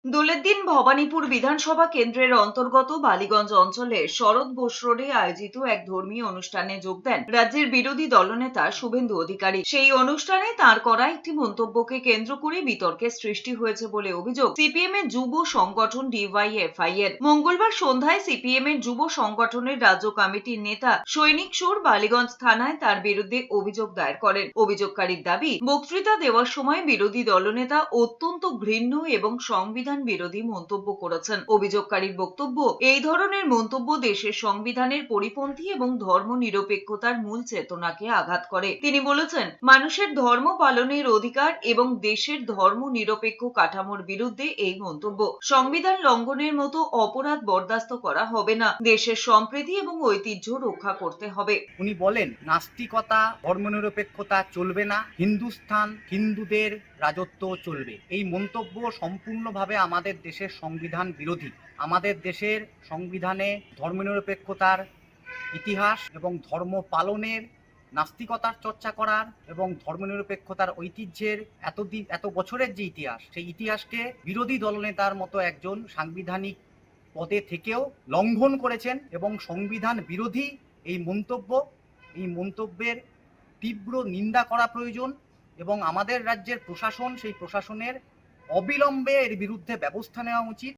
দোলের দিন ভবানীপুর বিধানসভা কেন্দ্রের অন্তর্গত বালিগঞ্জ অঞ্চলে শরৎ বোস রোডে আয়োজিত এক ধর্মীয় অনুষ্ঠানে যোগ দেন রাজ্যের বিরোধী দলনেতা শুভেন্দু অধিকারী। সেই অনুষ্ঠানে তাঁর করা একটি মন্তব্যকে কেন্দ্র করে বিতর্কের সৃষ্টি হয়েছে বলে অভিযোগ সিপিএম এর যুব সংগঠন ডিওয়াইএফআই এর। মঙ্গলবার সন্ধ্যায় সিপিএম এর যুব সংগঠনের রাজ্য কমিটির নেতা সৈনিক সুর বালিগঞ্জ থানায় তার বিরুদ্ধে অভিযোগ দায়ের করেন। অভিযোগকারীর দাবি, বক্তৃতা দেওয়ার সময় বিরোধী দলনেতা অত্যন্ত ঘৃণ্য এবং সংবিধান বিরোধী মন্তব্য করেছেন। অভিযোগকারীর বক্তব্য, এই ধরনের মন্তব্য দেশের সংবিধানের পরিপন্থী এবং ধর্মনিরপেক্ষতার মূল চেতনাকে আঘাত করে। তিনি বলেছেন, মানুষের ধর্ম পালনের অধিকার এবং দেশের ধর্মনিরপেক্ষ কাঠামোর বিরুদ্ধে এই মন্তব্য। সংবিধান লঙ্ঘনের মতো অপরাধ বরদাস্ত করা হবে না। দেশের সম্প্রীতি এবং ঐতিহ্য রক্ষা করতে হবে। উনি বলেন, নাস্তিকতা, ধর্মনিরপেক্ষতা চলবে না, হিন্দুস্থান, হিন্দুদের রাজত্ব চলবে। এই মন্তব্য সম্পূর্ণভাবে আমাদের দেশের সংবিধান বিরোধী। আমাদের দেশের সংবিধানে ধর্মনিরপেক্ষতার ইতিহাস এবং ধর্ম পালনের, নাস্তিকতার চর্চা করার এবং ধর্মনিরপেক্ষতার ঐতিহ্যের এত বছরের যে ইতিহাস, সেই ইতিহাসকে বিরোধী দলনেতার মতো একজন সাংবিধানিক পদে থেকেও লঙ্ঘন করেছেন এবং সংবিধান বিরোধী এই মন্তব্যের তীব্র নিন্দা করা প্রয়োজন এবং আমাদের রাজ্যের প্রশাসন, সেই প্রশাসনের অবিলম্বে এর বিরুদ্ধে ব্যবস্থা নেওয়া উচিত।